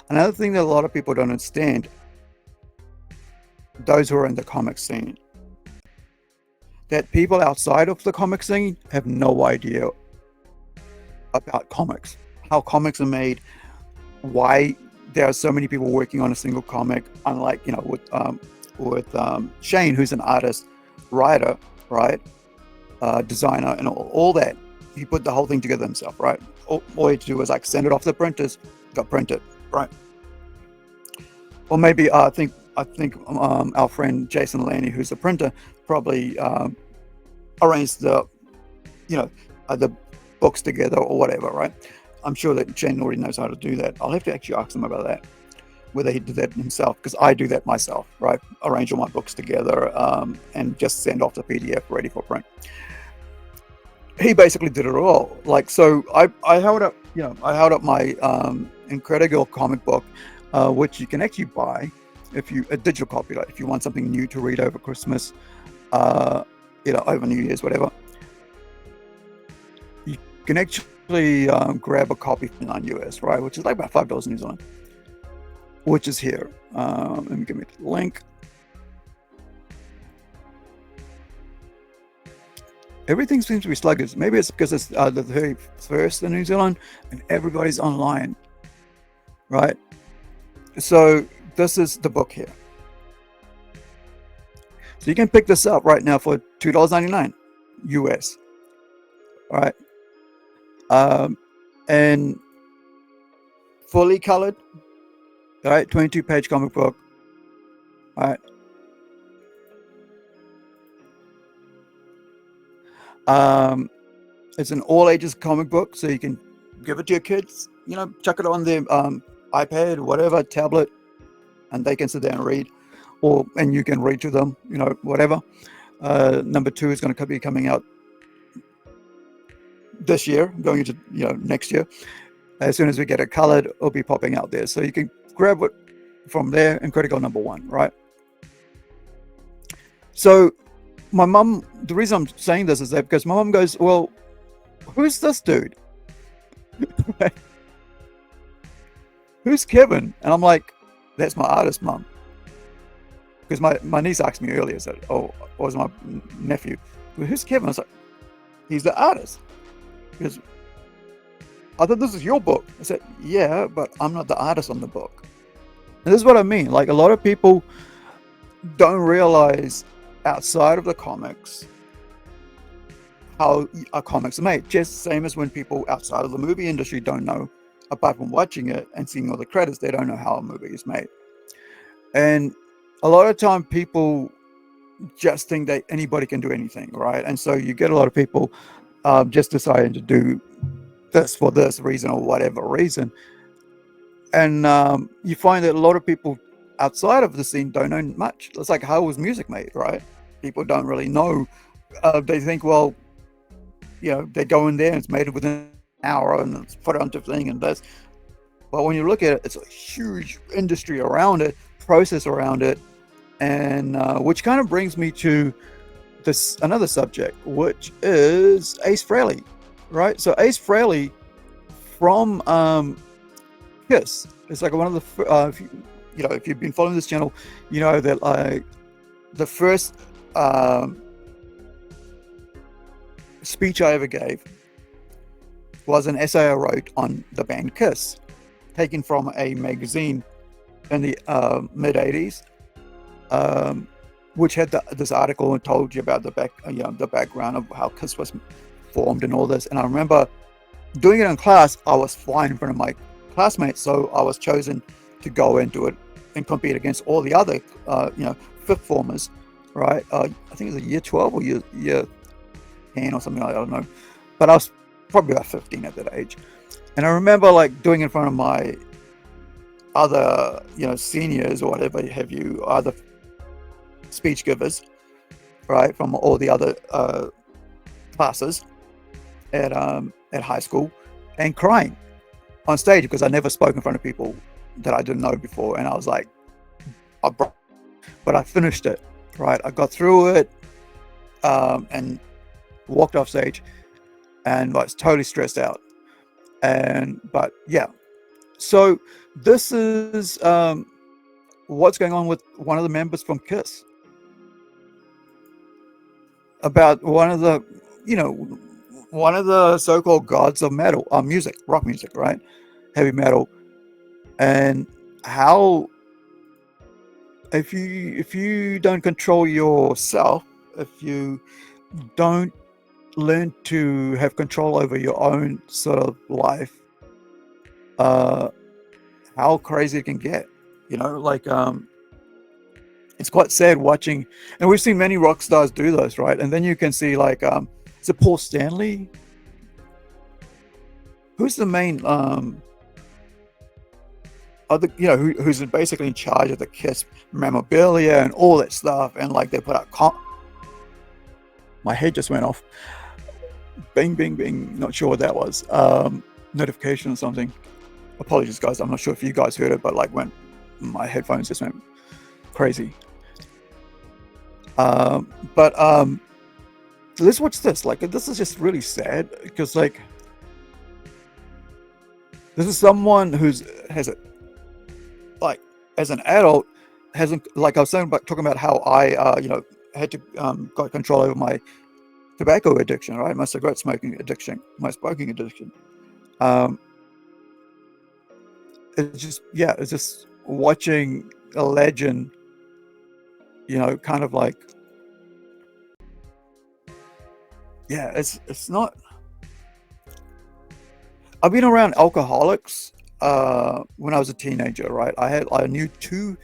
Another thing that a lot of people don't understand, those who are in the comic scene, that people outside of the comic scene have no idea about comics, how comics are made, why there are so many people working on a single comic, unlike, with Shane, who's an artist, writer, right, designer, and all that. He put the whole thing together himself, right? All he had to do was like send it off to the printers, got printed, right? Or maybe I think our friend Jason Laney, who's a printer, probably arranged the books together or whatever, right? I'm sure that Shane already knows how to do that. I'll have to actually ask him about that, whether he did that himself, because I do that myself, right? Arrange all my books together and just send off the PDF ready for print. He basically did it all. Like, so I held up my Incredible comic book, which you can actually buy a digital copy, like if you want something new to read over Christmas, over New Year's, whatever. You can actually grab a copy for $9 US, right, which is like about $5 New Zealand, which is here. Let me give me the link. Everything seems to be sluggish. Maybe it's because it's the 31st in New Zealand and everybody's online, right? So this is the book here. So you can pick this up right now for $2.99 US, all right? And fully colored, all right, 22-page comic book, all right? It's an all ages comic book, so you can give it to your kids, chuck it on their iPad, whatever, tablet, and they can sit there and read, and you can read to them, whatever. Number 2 is going to be coming out this year, going into next year. As soon as we get it colored, it'll be popping out there, so you can grab it from there. Incredible number 1, right? So my mum, the reason I'm saying this is that because my mum goes, well, who's this dude? Who's Kevin? And I'm like, that's my artist, Mum. Because my niece asked me earlier, said, oh, or was my nephew, well, who's Kevin? I was like, he's the artist. Because I thought this was your book. I said, yeah, but I'm not the artist on the book. And this is what I mean. Like, a lot of people don't realize outside of the comics how a comics are made. Just same as when people outside of the movie industry don't know, apart from watching it and seeing all the credits, they don't know how a movie is made. And a lot of time people just think that anybody can do anything, right? And so you get a lot of people just deciding to do this for this reason or whatever reason. And you find that a lot of people outside of the scene don't know much. It's like, how was music made, right? People don't really know. They think, well, they go in there and it's made within an hour and it's put onto thing and this. But when you look at it, it's a huge industry around it, process around it, and which kind of brings me to this another subject, which is Ace Frehley, right? So Ace Frehley from Kiss is like one of the if you've been following this channel, you know that the first speech I ever gave was an essay I wrote on the band Kiss, taken from a magazine in the mid 80s, which had this article and told you about the background of how Kiss was formed and all this. And I remember doing it in class. I was flying in front of my classmates, so I was chosen to go into it and compete against all the other fifth formers, right? I think it was a year 12 or year 10 or something like that, I don't know, but I was probably about 15 at that age. And I remember like doing it in front of my other seniors or whatever have you, other speech givers, right, from all the other classes at high school, and crying on stage because I never spoke in front of people that I didn't know before. And I was like, but I finished it, right? I got through it and walked off stage. and like totally stressed out. But yeah, so this is what's going on with one of the members from Kiss, about one of the, you know, one of the so-called gods of metal, music, rock music, right? Heavy metal. And how, if you don't control yourself, if you don't learn to have control over your own sort of life, how crazy it can get, you know, like it's quite sad watching, and we've seen many rock stars do this, right? And then you can see like is it Paul Stanley? Who's the main other, you know, who's basically in charge of the Kiss memorabilia and all that stuff, and like they put out my head just went off. Bing, bing, bing. Not sure what that was. Notification or something. Apologies, guys. I'm not sure if you guys heard it, but like when my headphones just went crazy. But let's watch this. Like, this is just really sad because, like, this is someone has it, like, as an adult, hasn't, like I was saying about talking about how I, you know, had to got control over my tobacco addiction, right? My cigarette smoking addiction, my smoking addiction. It's just, yeah, it's just watching a legend, you know, kind of like, yeah, it's not. I've been around alcoholics when I was a teenager, right? I knew two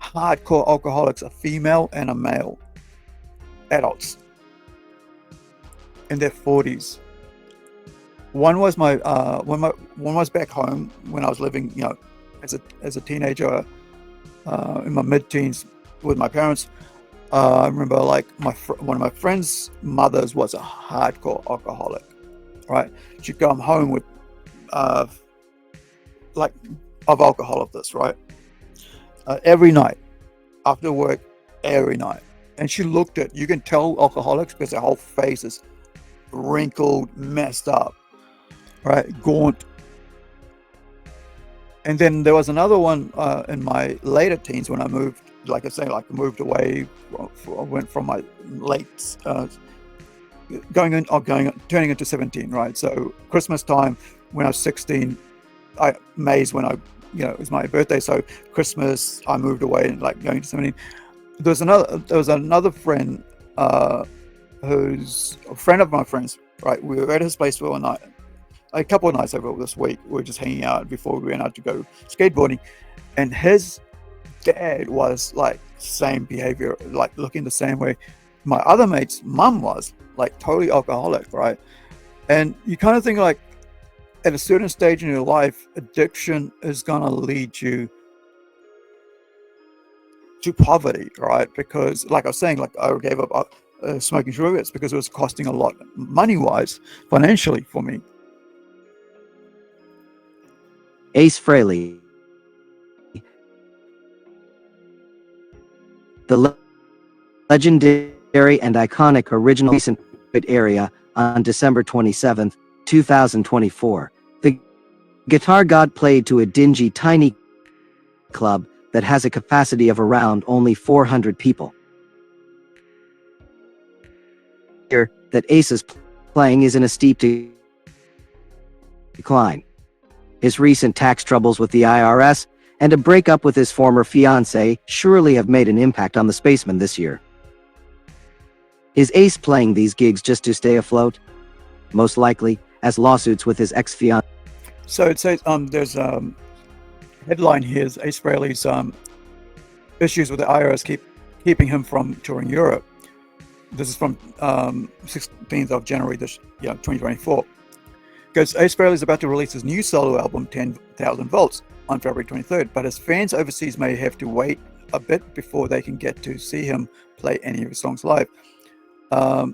hardcore alcoholics, a female and a male, adults in their 40s. One was one was back home when I was living, you know, as a teenager in my mid-teens with my parents. I remember like one of my friends' mothers was a hardcore alcoholic, right? She'd come home with like of alcohol of this, right? Every night after work, every night. And she looked at, you can tell alcoholics because their whole face is wrinkled, messed up, right? Gaunt. And then there was another one in my later teens when I moved, like I say, like I moved away. I went from my late, turning into 17, right? So Christmas time when I was 16, May's when I, you know, it was my birthday. So Christmas, I moved away and like going to 17. There was another friend who's a friend of my friends, right? We were at his place for a night, a couple of nights over this week. We were just hanging out before we went out to go skateboarding, and his dad was like same behavior, like looking the same way my other mate's mum was, like totally alcoholic, right? And you kind of think like at a certain stage in your life, addiction is gonna lead you to poverty, right? Because like I was saying, like I gave up smoking cigarettes because it was costing a lot money-wise, financially for me. Ace Frehley. The legendary and iconic original recent area on December 27, 2024. The guitar god played to a dingy, tiny club that has a capacity of around only 400 people. Here, that Ace is playing is in a steep decline. His recent tax troubles with the IRS and a breakup with his former fiancée surely have made an impact on the spaceman this year. Is Ace playing these gigs just to stay afloat? Most likely, as lawsuits with his ex-fiancée. So it says there's headline here is Ace Frehley's issues with the IRS keeping him from touring Europe. This is from 16th of January 2024. Because Ace Frehley is about to release his new solo album 10,000 Volts on February 23rd, but his fans overseas may have to wait a bit before they can get to see him play any of his songs live. Former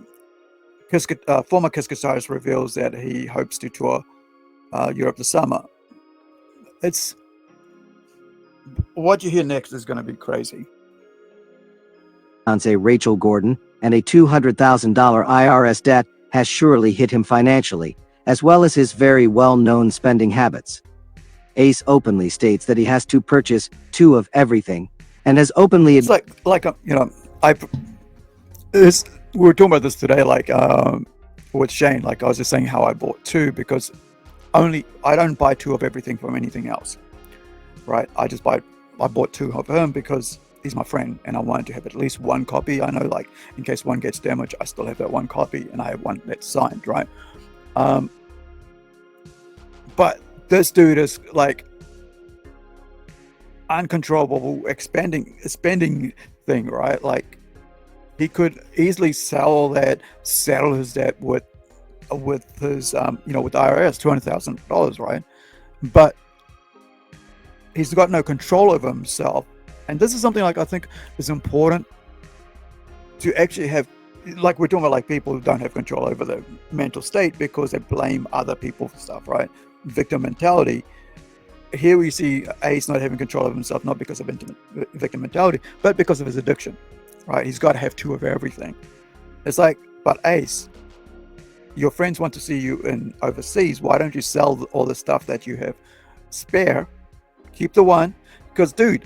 Kiss guitarist reveals that he hopes to tour Europe this summer. It's what you hear next is going to be crazy. Rachel Gordon and a $200,000 IRS debt has surely hit him financially, as well as his very well-known spending habits. Ace openly states that he has to purchase 2 of everything, and has openly It's like I this we were talking about this today, like with Shane. Like I was just saying how I bought 2 because I don't buy 2 of everything from anything else, right? I bought 2 of him because he's my friend, and I wanted to have at least 1 copy. I know, like, in case one gets damaged, I still have that 1 copy, and I have 1 that's signed, right? But this dude is like uncontrollable spending thing, right? Like he could easily sell that, settle his debt with his with the IRS, $200,000, right? But he's got no control over himself. And this is something like I think is important to actually have. Like we're talking about, like people who don't have control over their mental state because they blame other people for stuff, right? Victim mentality. Here we see Ace not having control of himself, not because of victim mentality, but because of his addiction, right? He's got to have 2 of everything. It's like, but Ace, your friends want to see you in overseas. Why don't you sell all the stuff that you have spare? Keep the 1, because dude,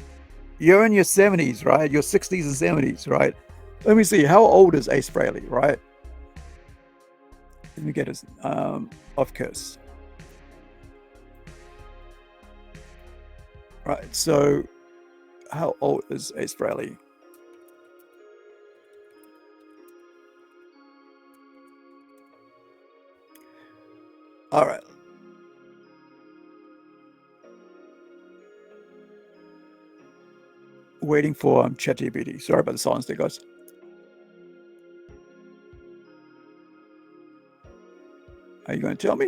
you're in your 70s, right? Your 60s and 70s, right? Let me see, how old is Ace Frehley, right? Let me get his of course. Right, so how old is Ace Frehley? All right. Waiting for ChatGPT. Sorry about the silence there, guys. Are you going to tell me?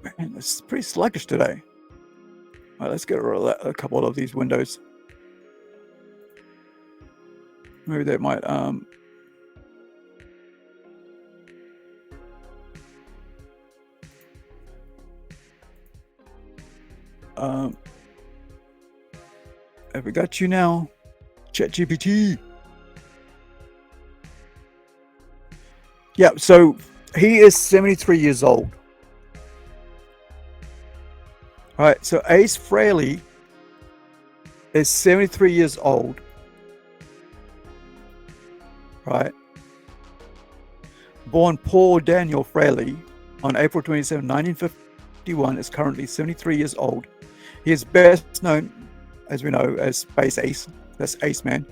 Man, it's pretty sluggish today. All right, let's get rid of a couple of these windows. Maybe that might have we got you now? ChatGPT. Yeah, so he is 73 years old. All right, so Ace Frehley is 73 years old. Right. Born Paul Daniel Frehley on April 27, 1951, is currently 73 years old. He is best known, as we know, as Space Ace. That's Ace Man.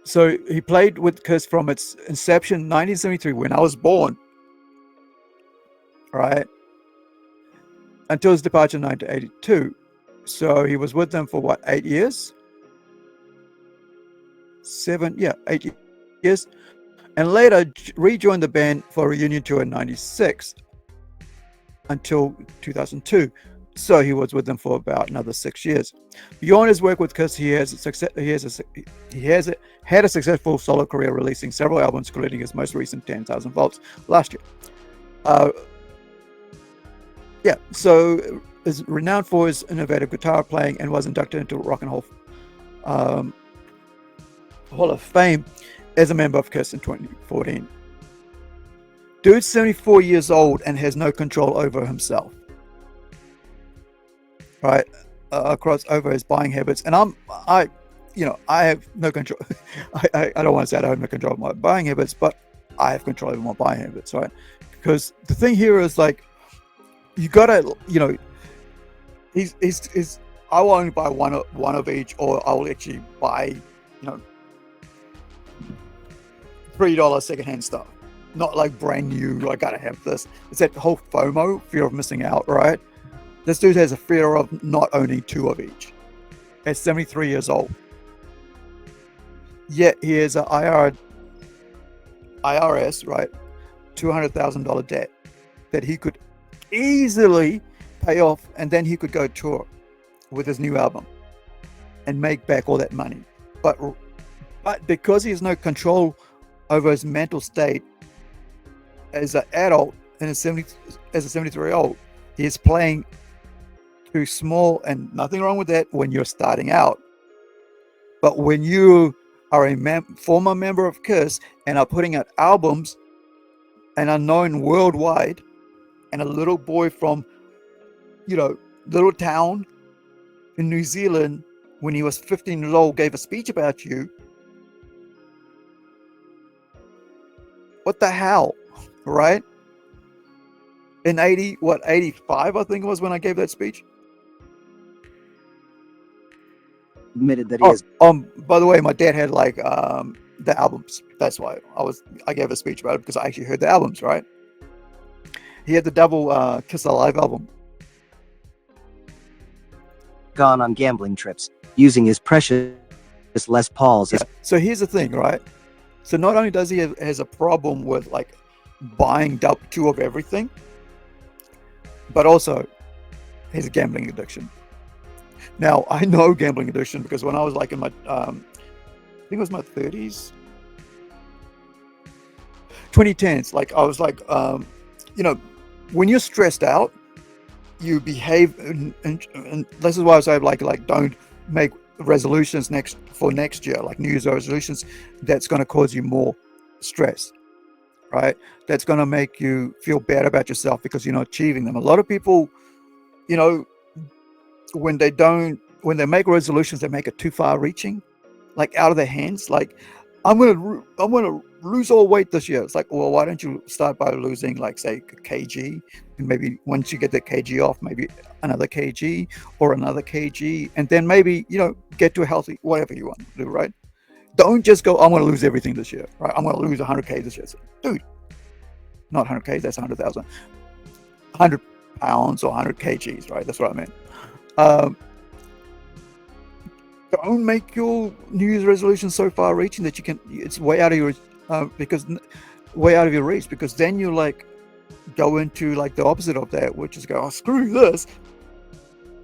So he played with Kiss from its inception, 1973, when I was born. Right. Until his departure in 1982. So he was with them for what, 8 years? 8 years. And later rejoined the band for a reunion tour in 96 until 2002. So he was with them for about another 6 years. Beyond his work with Kiss, he had a successful solo career, releasing several albums, including his most recent 10,000 Volts last year. So is renowned for his innovative guitar playing and was inducted into Rock and Roll Hall of Fame as a member of Kiss in 2014. Dude's 74 years old and has no control over himself. Right, over his buying habits, and I have no control. I don't want to say I don't have no control of my buying habits, but I have control over my buying habits, right? Because the thing here is like, you gotta, he's I will only buy one of each, or I will actually buy, $3 secondhand stuff, not like brand new. I gotta have this. It's that whole FOMO, fear of missing out, right? This dude has a fear of not owning 2 of each. At 73 years old. Yet he has an IRS, right, $200,000 debt that he could easily pay off, and then he could go tour with his new album and make back all that money. But because he has no control over his mental state as an adult and as a 73-year-old, he is playing too small, and nothing wrong with that when you're starting out. But when you are a former member of Kiss and are putting out albums and are known worldwide, and a little boy from, little town in New Zealand, when he was 15 years old, gave a speech about you, what the hell, right? In 85, I think it was when I gave that speech. Admitted that he is. By the way, my dad had the albums. That's why I gave a speech about it, because I actually heard the albums, right? He had the double Kiss Alive album. Gone on gambling trips, using his precious Les Pauls as. So here's the thing, right? So not only does he has a problem with buying two of everything, but also he has a gambling addiction. Now, I know gambling addiction because when I was in my, I think it was my 30s, 2010s, I was when you're stressed out, you behave, and this is why I say don't make resolutions for next year, like New Year's resolutions. That's going to cause you more stress, right? That's going to make you feel bad about yourself because you're not achieving them. A lot of people, when they make resolutions, they make it too far reaching, out of their hands. I'm gonna lose all weight this year. It's well, why don't you start by losing say a kg, and maybe once you get the kg off, maybe another kg or another kg, and then maybe get to a healthy, whatever you want to do, right? Don't just go, I'm gonna lose everything this year, right? I'm gonna lose 100k this year. Dude, not 100k, that's 100,000. 100 pounds or 100 kgs, right? That's what I meant. Don't make your New Year's resolution so far-reaching that it's way out of your reach, because then you go into the opposite of that, which is go, oh, screw this,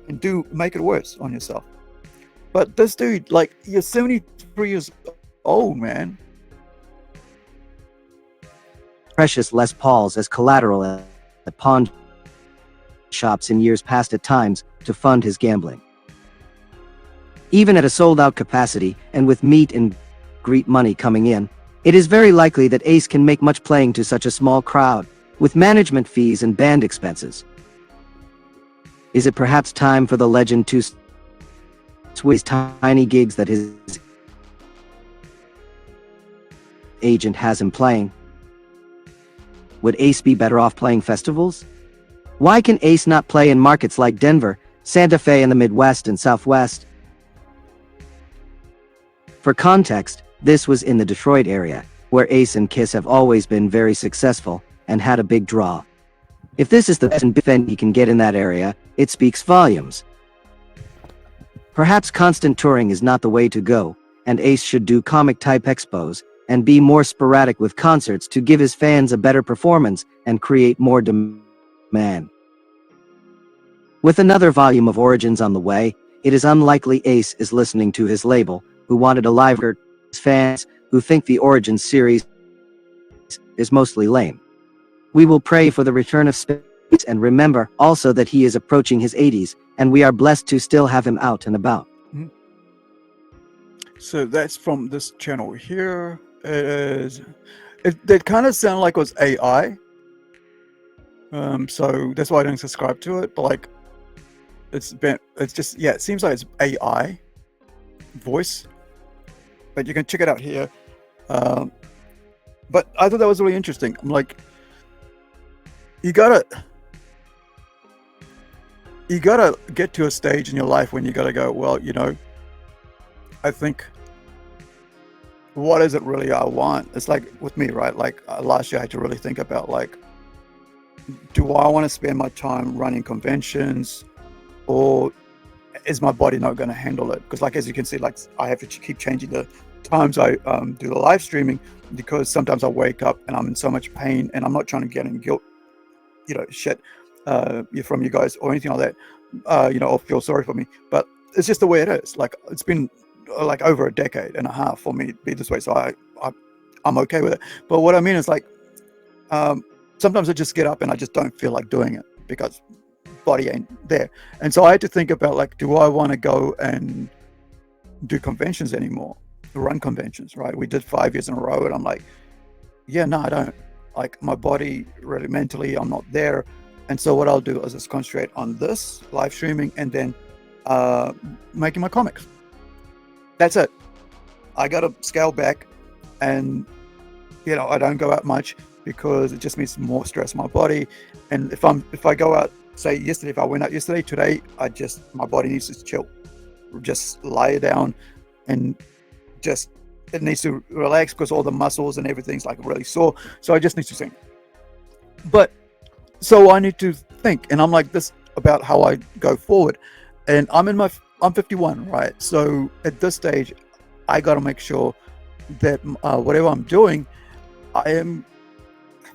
and make it worse on yourself. But this dude, you're 73 years old, man. Precious Les Pauls as collateral at pawn shops in years past at times to fund his gambling. Even at a sold-out capacity, and with meet and greet money coming in, it is very likely that Ace can make much playing to such a small crowd, with management fees and band expenses. Is it perhaps time for the legend to switch tiny gigs that his agent has him playing? Would Ace be better off playing festivals? Why can Ace not play in markets like Denver, Santa Fe in the Midwest and Southwest? For context, this was in the Detroit area, where Ace and Kiss have always been very successful, and had a big draw. If this is the best event he can get in that area, it speaks volumes. Perhaps constant touring is not the way to go, and Ace should do comic-type expos, and be more sporadic with concerts to give his fans a better performance and create more demand. With another volume of Origins on the way, it is unlikely Ace is listening to his label, who wanted a live fans who think the Origins series is mostly lame. We will pray for the return of Space, and remember also that he is approaching his 80s, and we are blessed to still have him out and about. Mm-hmm. So that's from this channel here. It kind of sounded like it was AI. So that's why I don't subscribe to it. But it seems like it's AI voice. But you can check it out here. But I thought that was really interesting. I'm you gotta get to a stage in your life when you gotta go, well, I think, what is it really I want? It's with me, right? Last year I had to really think about do I want to spend my time running conventions, or is my body not going to handle it? Because as you can see, I have to keep changing the times I do the live streaming, because sometimes I wake up and I'm in so much pain, and I'm not trying to get in guilt, shit from you guys or anything like that, or feel sorry for me. But it's just the way it is. It's been over a decade and a half for me to be this way, so I'm okay with it. But what I mean is sometimes I just get up and I just don't feel like doing it because body ain't there. And so I had to think about do I want to go and do conventions anymore, run conventions, right? We did 5 years in a row, and I'm like, yeah, no, I don't. Like, my body, really mentally, I'm not there. And so what I'll do is just concentrate on this live streaming, and then making my comics. That's it. I got to scale back, and I don't go out much because it just means more stress on my body. And if I go out, say yesterday, if I went out yesterday, today, my body needs to chill, just lie down, and just it needs to relax because all the muscles and everything's like really sore. So I just need to sing. But so I need to think, and I'm like this about how I go forward. And I'm 51, right? So at this stage, I got to make sure that whatever I'm doing, I am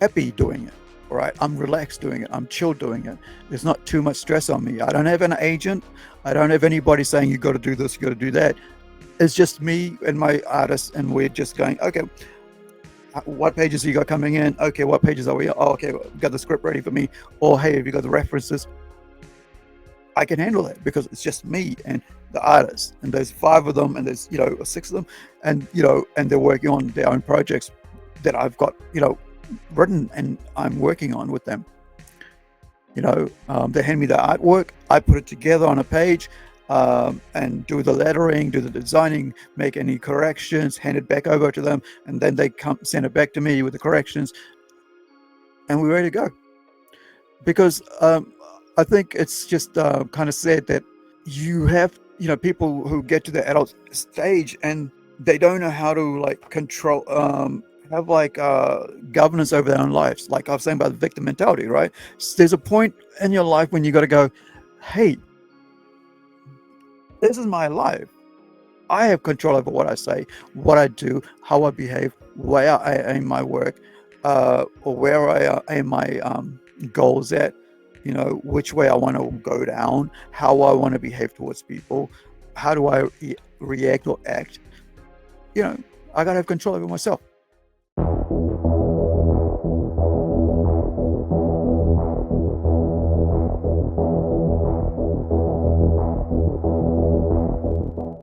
happy doing it. All right, I'm relaxed doing it. I'm chill doing it. There's not too much stress on me. I don't have an agent. I don't have anybody saying you got to do this, you got to do that. It's just me and my artists, and we're just going, okay, what pages you got coming in? Okay, what pages are we on? Oh, okay, got the script ready for me. Or hey, have you got the references? I can handle that because it's just me and the artists, and there's 5 of them, and there's 6 of them, and and they're working on their own projects that I've got written, and I'm working on with them. They hand me the artwork, I put it together on a page, and do the lettering, do the designing, make any corrections, hand it back over to them, and then they send it back to me with the corrections, and we're ready to go. Because I think it's just kind of sad that you have people who get to the adult stage and they don't know how to like control have like governance over their own lives. Like I was saying about the victim mentality, right? So there's a point in your life when you got to go, hey, this is my life. I have control over what I say, what I do, how I behave, where I aim my work, or where I aim my goals at, which way I want to go down, how I want to behave towards people, how do I react or act. I got to have control over myself.